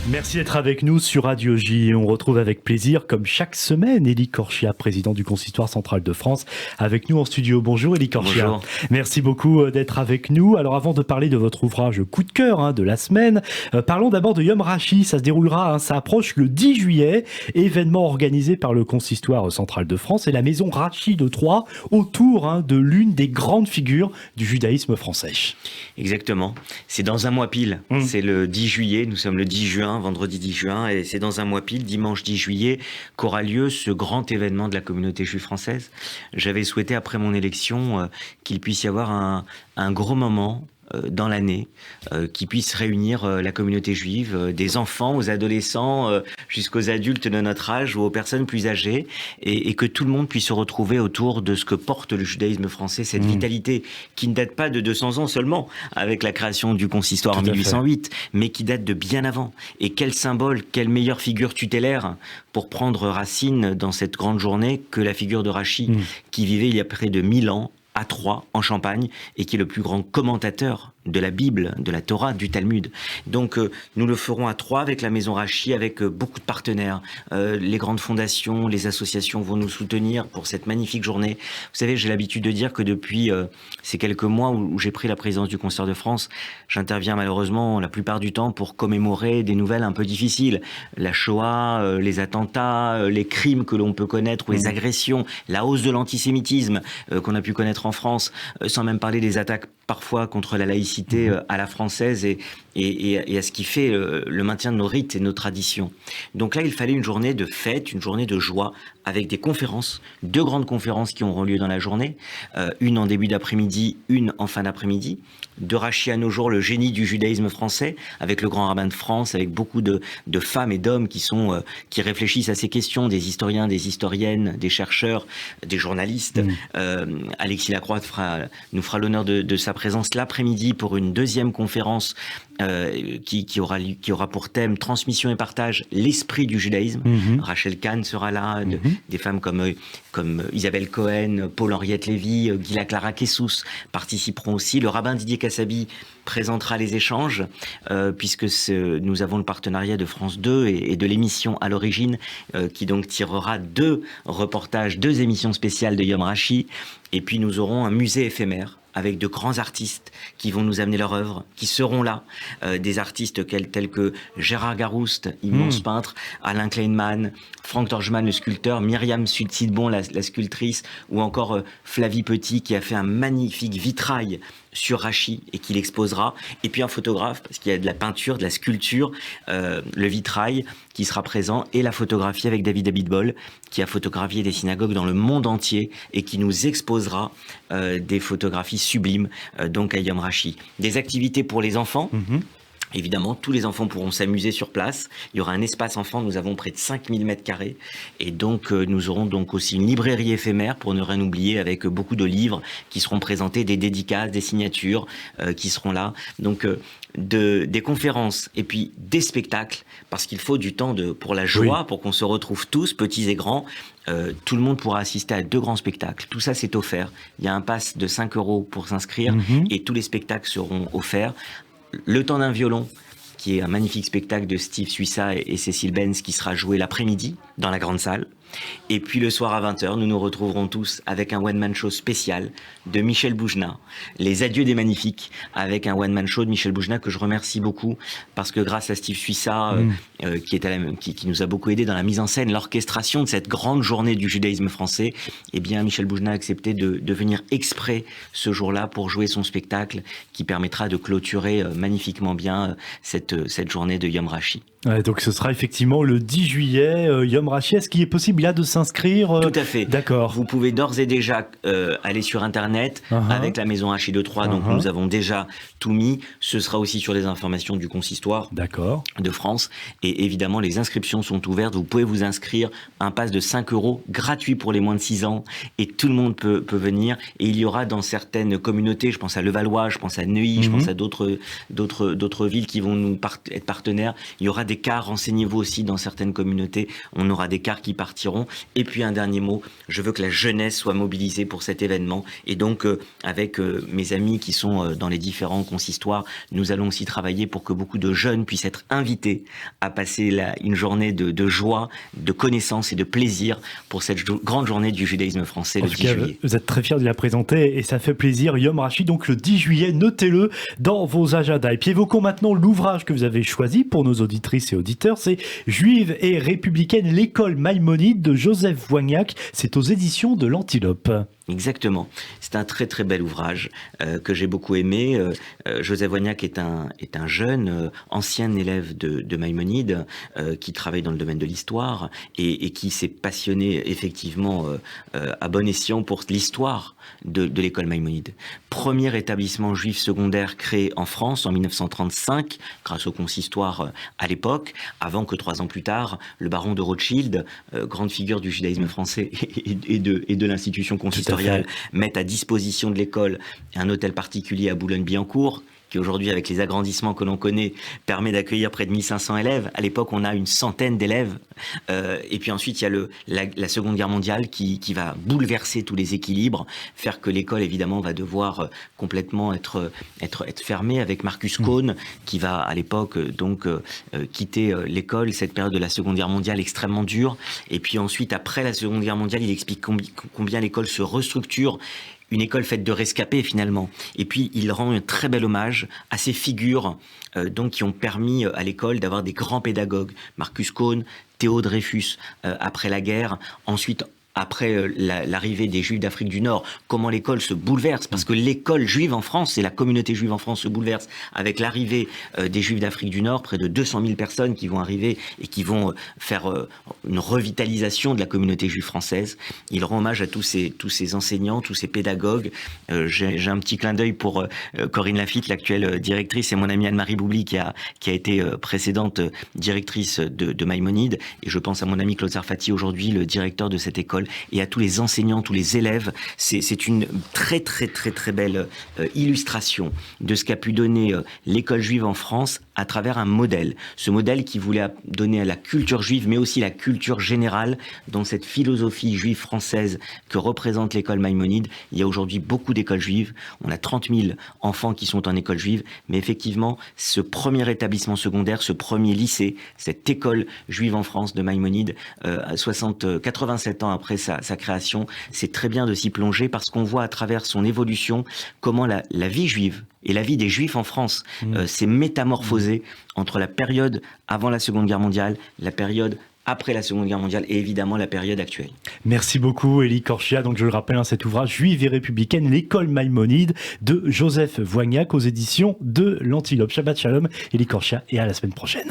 Merci d'être avec nous sur Radio J. Et on retrouve avec plaisir, comme chaque semaine, Élie Korchia, président du Consistoire central de France, avec nous en studio. Bonjour Élie Korchia. Bonjour. Merci beaucoup d'être avec nous. Alors avant de parler de votre ouvrage coup de cœur de la semaine, parlons d'abord de Yom Rachi. Ça se déroulera, ça approche le 10 juillet, événement organisé par le Consistoire central de France et la maison Rachi de Troyes, autour de l'une des grandes figures du judaïsme français. Exactement. C'est dans un mois pile. C'est le 10 juillet. Nous sommes le 10 juin, vendredi 10 juin. Et c'est dans un mois pile, dimanche 10 juillet, qu'aura lieu ce grand événement de la communauté juive française. J'avais souhaité, après mon élection, qu'il puisse y avoir un gros moment dans l'année, qui puisse réunir la communauté juive, des enfants aux adolescents, jusqu'aux adultes de notre âge ou aux personnes plus âgées, et que tout le monde puisse se retrouver autour de ce que porte le judaïsme français, cette vitalité qui ne date pas de 200 ans seulement, avec la création du consistoire en 1808, mais qui date de bien avant. Et quel symbole, quelle meilleure figure tutélaire pour prendre racine dans cette grande journée que la figure de Rachi, qui vivait il y a près de 1000 ans, à Troyes, en Champagne, et qui est le plus grand commentateur de la Bible, de la Torah, du Talmud. Donc nous le ferons à Troyes avec la maison Rachi, avec beaucoup de partenaires. Les grandes fondations, les associations vont nous soutenir pour cette magnifique journée. Vous savez, j'ai l'habitude de dire que depuis ces quelques mois où j'ai pris la présidence du Consistoire de France, j'interviens malheureusement la plupart du temps pour commémorer des nouvelles un peu difficiles. La Shoah, les attentats, les crimes que l'on peut connaître, ou les agressions, la hausse de l'antisémitisme qu'on a pu connaître en France, sans même parler des attaques parfois contre la laïcité à la française et à ce qui fait le maintien de nos rites et de nos traditions. Donc là, il fallait une journée de fête, une journée de joie, avec des conférences, 2 grandes conférences qui auront lieu dans la journée, une en début d'après-midi, une en fin d'après-midi. De Rachi à nos jours, le génie du judaïsme français, avec le grand rabbin de France, avec beaucoup de femmes et d'hommes qui réfléchissent à ces questions, des historiens, des historiennes, des chercheurs, des journalistes. Alexis Lacroix nous fera l'honneur de sa présence l'après-midi pour une 2e conférence qui aura pour thème transmission et partage, l'esprit du judaïsme. Rachel Kahn sera là, des femmes comme Isabelle Cohen, Paul-Henriette Lévy, Gila Clara Kessous participeront aussi. Le rabbin Didier Kassabi présentera les échanges, puisque nous avons le partenariat de France 2 et de l'émission À l'origine, qui donc tirera 2 reportages, 2 émissions spéciales de Yom Rachi. Et puis nous aurons un musée éphémère avec de grands artistes qui vont nous amener leur œuvre, qui seront là. Des artistes tels que Gérard Garouste, immense peintre, Alain Kleinman, Franck Torgeman, le sculpteur, Myriam Sidbon, la sculptrice, ou encore Flavie Petit, qui a fait un magnifique vitrail sur Rachi et qui l'exposera. Et puis un photographe, parce qu'il y a de la peinture, de la sculpture, le vitrail qui sera présent, et la photographie avec David Abitbol, qui a photographié des synagogues dans le monde entier et qui nous exposera des photographies sublimes donc à Yom Rachi. Des activités pour les enfants. Évidemment, tous les enfants pourront s'amuser sur place. Il y aura un espace enfant, nous avons près de 5000 mètres carrés. Et donc, nous aurons donc aussi une librairie éphémère, pour ne rien oublier, avec beaucoup de livres qui seront présentés, des dédicaces, des signatures qui seront là. Donc, des conférences et puis des spectacles, parce qu'il faut du temps pour la joie, pour qu'on se retrouve tous, petits et grands. Tout le monde pourra assister à 2 grands spectacles. Tout ça, c'est offert. Il y a un pass de 5 € pour s'inscrire et tous les spectacles seront offerts. Le temps d'un violon, qui est un magnifique spectacle de Steve Suissa et Cécile Benz, qui sera joué l'après-midi dans la grande salle. Et puis le soir à 20h, nous nous retrouverons tous avec un one-man show spécial de Michel Boujna, Les Adieux des Magnifiques, avec un one-man show de Michel Boujna que je remercie beaucoup, parce que grâce à Steve Suissa, qui nous a beaucoup aidé dans la mise en scène, l'orchestration de cette grande journée du judaïsme français, eh bien Michel Boujna a accepté de venir exprès ce jour-là pour jouer son spectacle, qui permettra de clôturer magnifiquement bien cette journée de Yom Rachi. Ouais, donc ce sera effectivement le 10 juillet, Yom Rachi. Est-ce qu'il est possible là de s'inscrire Tout à fait. D'accord. Vous pouvez d'ores et déjà aller sur Internet avec la maison Rachi de Troyes. Donc nous avons déjà tout mis. Ce sera aussi sur les informations du Consistoire de France. Et évidemment, les inscriptions sont ouvertes. Vous pouvez vous inscrire. Un pass de 5 € gratuit pour les moins de 6 ans. Et tout le monde peut venir. Et il y aura dans certaines communautés, je pense à Levallois, je pense à Neuilly, je pense à d'autres villes qui vont être partenaires. Il y aura des cars, renseignez-vous aussi dans certaines communautés, on aura des cars qui partiront. Et puis un dernier mot, je veux que la jeunesse soit mobilisée pour cet événement. Et donc, avec mes amis qui sont dans les différents consistoires, nous allons aussi travailler pour que beaucoup de jeunes puissent être invités à passer une journée de joie, de connaissance et de plaisir pour cette grande journée du judaïsme français le 10 juillet. Vous êtes très fiers de la présenter et ça fait plaisir. Yom Rashi, donc le 10 juillet, notez-le dans vos agendas. Et puis évoquons maintenant l'ouvrage que vous avez choisi pour nos auditrices et auditeurs. C'est Juive et républicaine, l'école maïmonide de Joseph Voignac. C'est aux éditions de l'Antilope. Exactement. C'est un très très bel ouvrage que j'ai beaucoup aimé. Joseph Voignac est un jeune, ancien élève de Maïmonide qui travaille dans le domaine de l'histoire et qui s'est passionné effectivement à bon escient pour l'histoire de l'école Maïmonide. Premier établissement juif secondaire créé en France en 1935 grâce au consistoire à l'époque, avant que 3 ans plus tard, le baron de Rothschild, grande figure du judaïsme français et de l'institution consistoriale, mettent à disposition de l'école un hôtel particulier à Boulogne-Billancourt, qui aujourd'hui, avec les agrandissements que l'on connaît, permet d'accueillir près de 1500 élèves. À l'époque, on a une centaine d'élèves. Et puis ensuite, il y a la Seconde Guerre mondiale qui va bouleverser tous les équilibres, faire que l'école, évidemment, va devoir complètement être fermée, avec Marcus Kohn, qui va, à l'époque, donc quitter l'école, cette période de la Seconde Guerre mondiale extrêmement dure. Et puis ensuite, après la Seconde Guerre mondiale, il explique combien l'école se restructure, une école faite de rescapés finalement. Et puis il rend un très bel hommage à ces figures donc qui ont permis à l'école d'avoir des grands pédagogues. Marcus Kohn, Théo Dreyfus après la guerre, ensuite après l'arrivée des Juifs d'Afrique du Nord, comment l'école se bouleverse, parce que l'école juive en France et la communauté juive en France se bouleverse avec l'arrivée des Juifs d'Afrique du Nord, près de 200 000 personnes qui vont arriver et qui vont faire une revitalisation de la communauté juive française. Il rend hommage à tous ces enseignants, tous ces pédagogues. J'ai un petit clin d'œil pour Corinne Lafitte, l'actuelle directrice, et mon amie Anne-Marie Boubli qui a été précédente directrice de Maïmonide, et je pense à mon ami Claude Sarfati, aujourd'hui le directeur de cette école, et à tous les enseignants, tous les élèves. C'est une très très très très belle illustration de ce qu'a pu donner l'école juive en France à travers un modèle. Ce modèle qui voulait donner à la culture juive, mais aussi la culture générale, dans cette philosophie juive française que représente l'école Maïmonide. Il y a aujourd'hui beaucoup d'écoles juives. On a 30 000 enfants qui sont en école juive, mais effectivement, ce premier établissement secondaire, ce premier lycée, cette école juive en France de Maïmonide, 87 ans après sa création, c'est très bien de s'y plonger parce qu'on voit à travers son évolution comment la vie juive et la vie des Juifs en France s'est métamorphosée entre la période avant la Seconde Guerre mondiale, la période après la Seconde Guerre mondiale et évidemment la période actuelle. Merci beaucoup Élie Korchia. Donc je le rappelle, cet ouvrage Juive et républicaine, l'école Maïmonide de Joseph Voignac aux éditions de l'Antilope. Shabbat Shalom, Élie Korchia, et à la semaine prochaine.